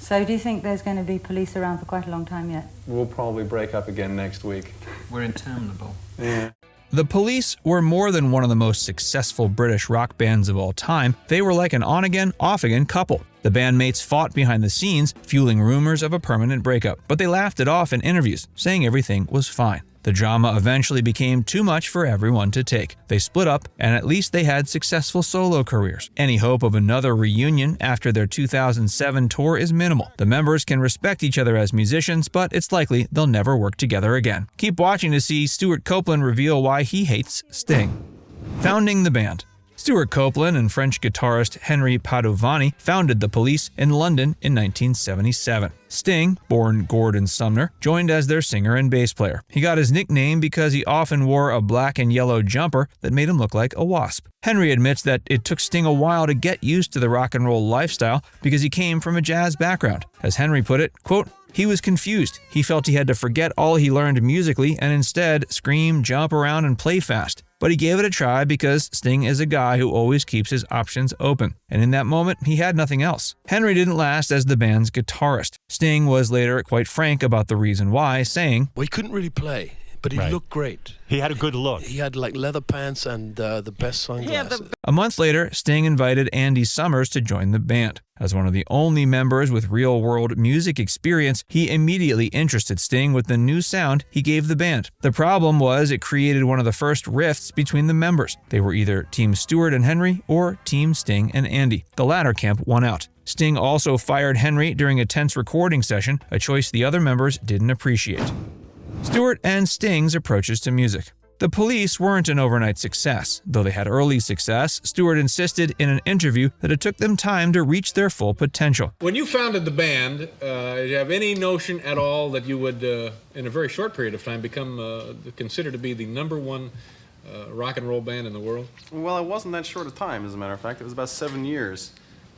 So do you think there's going to be police around for quite a long time yet? We'll probably break up again next week. We're interminable. Yeah. The Police were more than one of the most successful British rock bands of all time. They were like an on-again, off-again couple. The bandmates fought behind the scenes, fueling rumors of a permanent breakup, but they laughed it off in interviews, saying everything was fine. The drama eventually became too much for everyone to take. They split up, and at least they had successful solo careers. Any hope of another reunion after their 2007 tour is minimal. The members can respect each other as musicians, but it's likely they'll never work together again. Keep watching to see Stewart Copeland reveal why he hates Sting. Founding the band. Stewart Copeland and French guitarist Henry Padovani founded the Police in London in 1977. Sting, born Gordon Sumner, joined as their singer and bass player. He got his nickname because he often wore a black and yellow jumper that made him look like a wasp. Henry admits that it took Sting a while to get used to the rock and roll lifestyle because he came from a jazz background. As Henry put it, quote, "He was confused. He felt he had to forget all he learned musically and instead scream, jump around, and play fast. But he gave it a try because Sting is a guy who always keeps his options open. And in that moment, he had nothing else." Henry didn't last as the band's guitarist. Sting was later quite frank about the reason why, saying, "Well, he couldn't really play, but he looked great. He had a good look. He had like leather pants and the best sunglasses." A month later, Sting invited Andy Summers to join the band. As one of the only members with real-world music experience, he immediately interested Sting with the new sound he gave the band. The problem was it created one of the first rifts between the members. They were either Team Stewart and Henry or Team Sting and Andy. The latter camp won out. Sting also fired Henry during a tense recording session, a choice the other members didn't appreciate. Stewart and Sting's approaches to music. The Police weren't an overnight success. Though they had early success, Stewart insisted in an interview that it took them time to reach their full potential. When you founded the band, did you have any notion at all that you would, in a very short period of time, become considered to be the #1 rock and roll band in the world? Well, it wasn't that short a time, as a matter of fact. It was about 7 years.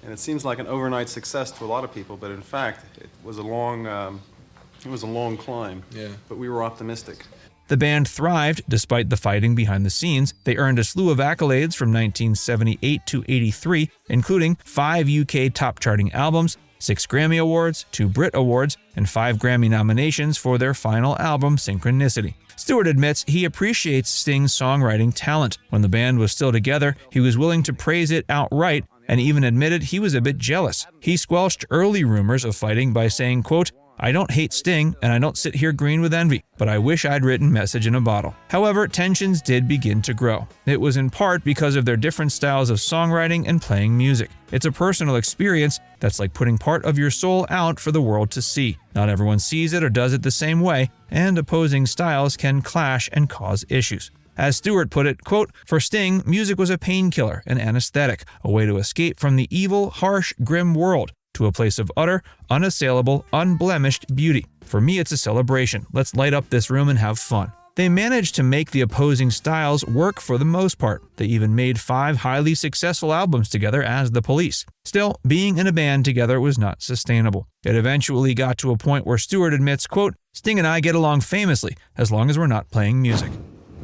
And it seems like an overnight success to a lot of people, but in fact, it was a long climb. Yeah. But we were optimistic. The band thrived despite the fighting behind the scenes. They earned a slew of accolades from 1978 to 83, including 5 UK top-charting albums, 6 Grammy Awards, 2 Brit Awards, and 5 Grammy nominations for their final album, Synchronicity. Stewart admits he appreciates Sting's songwriting talent. When the band was still together, he was willing to praise it outright and even admitted he was a bit jealous. He squelched early rumors of fighting by saying, quote, "I don't hate Sting, and I don't sit here green with envy, but I wish I'd written Message in a Bottle." However, tensions did begin to grow. It was in part because of their different styles of songwriting and playing music. It's a personal experience that's like putting part of your soul out for the world to see. Not everyone sees it or does it the same way, and opposing styles can clash and cause issues. As Stewart put it, quote, "For Sting, music was a painkiller, an anesthetic, a way to escape from the evil, harsh, grim world to a place of utter, unassailable, unblemished beauty. For me, it's a celebration. Let's light up this room and have fun." They managed to make the opposing styles work for the most part. They even made 5 highly successful albums together as the Police. Still, being in a band together was not sustainable. It eventually got to a point where Stewart admits, quote, "Sting and I get along famously, as long as we're not playing music."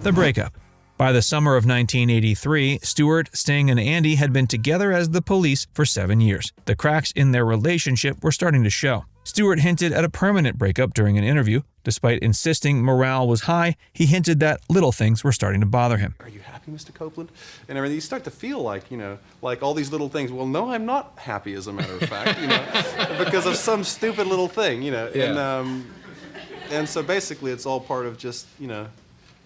The breakup. By the summer of 1983, Stewart, Sting, and Andy had been together as the Police for 7 years. The cracks in their relationship were starting to show. Stewart hinted at a permanent breakup during an interview. Despite insisting morale was high, he hinted that little things were starting to bother him. "Are you happy, Mr. Copeland?" And everything. You start to feel like, like all these little things. Well, no, I'm not happy, as a matter of fact, because of some stupid little thing, Yeah. And so basically it's all part of just,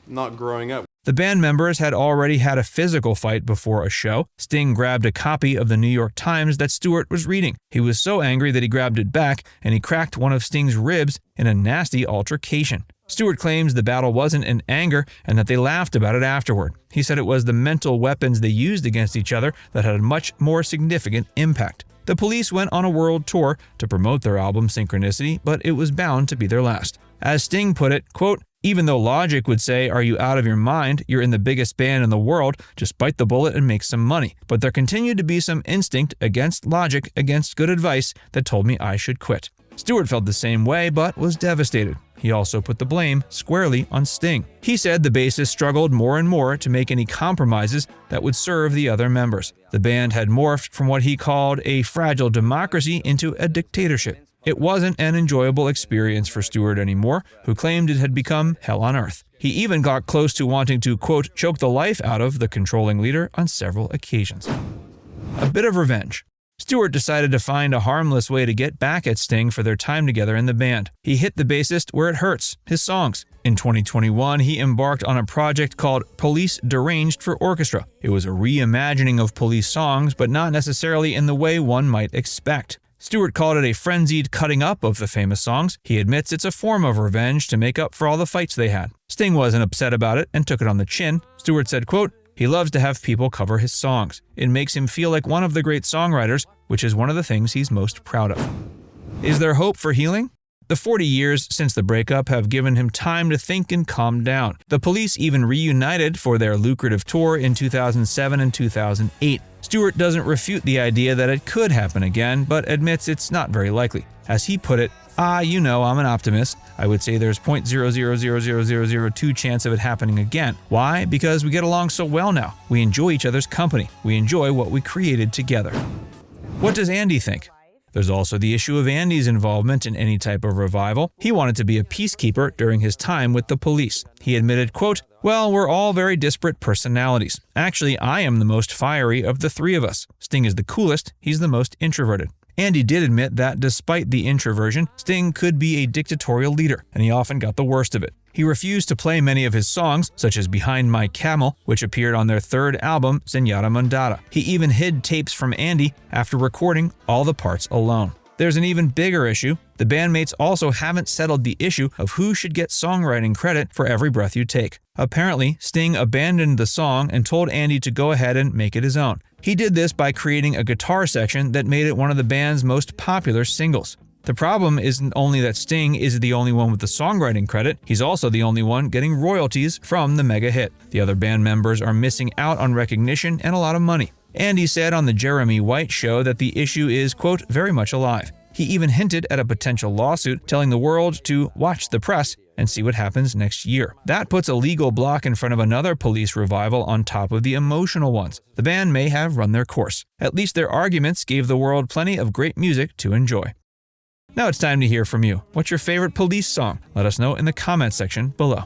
not growing up. The band members had already had a physical fight before a show. Sting grabbed a copy of the New York Times that Stewart was reading. He was so angry that he grabbed it back, and he cracked one of Sting's ribs in a nasty altercation. Stewart claims the battle wasn't in anger and that they laughed about it afterward. He said it was the mental weapons they used against each other that had a much more significant impact. The Police went on a world tour to promote their album Synchronicity, but it was bound to be their last. As Sting put it, quote, "Even though logic would say, 'Are you out of your mind? You're in the biggest band in the world, just bite the bullet and make some money.' But there continued to be some instinct against logic, against good advice, that told me I should quit." Stewart felt the same way, but was devastated. He also put the blame squarely on Sting. He said the bassist struggled more and more to make any compromises that would serve the other members. The band had morphed from what he called a fragile democracy into a dictatorship. It wasn't an enjoyable experience for Stewart anymore, who claimed it had become hell on earth. He even got close to wanting to, quote, choke the life out of the controlling leader on several occasions. A bit of revenge. Stewart decided to find a harmless way to get back at Sting for their time together in the band. He hit the bassist where it hurts, his songs. In 2021, he embarked on a project called Police Deranged for Orchestra. It was a reimagining of Police songs, but not necessarily in the way one might expect. Stewart called it a frenzied cutting up of the famous songs. He admits it's a form of revenge to make up for all the fights they had. Sting wasn't upset about it and took it on the chin. Stewart said, quote, he loves to have people cover his songs. It makes him feel like one of the great songwriters, which is one of the things he's most proud of. Is there hope for healing? The 40 years since the breakup have given him time to think and calm down. The Police even reunited for their lucrative tour in 2007 and 2008. Stewart doesn't refute the idea that it could happen again, but admits it's not very likely. As he put it, you know I'm an optimist. I would say there's 0.000002 chance of it happening again. Why? Because we get along so well now. We enjoy each other's company. We enjoy what we created together. What does Andy think? There's also the issue of Andy's involvement in any type of revival. He wanted to be a peacekeeper during his time with the Police. He admitted, quote, well, we're all very disparate personalities. Actually, I am the most fiery of the three of us. Sting is the coolest, he's the most introverted. Andy did admit that despite the introversion, Sting could be a dictatorial leader, and he often got the worst of it. He refused to play many of his songs, such as Behind My Camel, which appeared on their third album, Zenyatta Mondatta. He even hid tapes from Andy after recording all the parts alone. There's an even bigger issue. The bandmates also haven't settled the issue of who should get songwriting credit for Every Breath You Take. Apparently, Sting abandoned the song and told Andy to go ahead and make it his own. He did this by creating a guitar section that made it one of the band's most popular singles. The problem isn't only that Sting is the only one with the songwriting credit, he's also the only one getting royalties from the mega hit. The other band members are missing out on recognition and a lot of money. Andy said on the Jeremy White Show that the issue is, quote, very much alive. He even hinted at a potential lawsuit, telling the world to watch the press and see what happens next year. That puts a legal block in front of another Police revival on top of the emotional ones. The band may have run their course. At least their arguments gave the world plenty of great music to enjoy. Now it's time to hear from you. What's your favorite Police song? Let us know in the comments section below.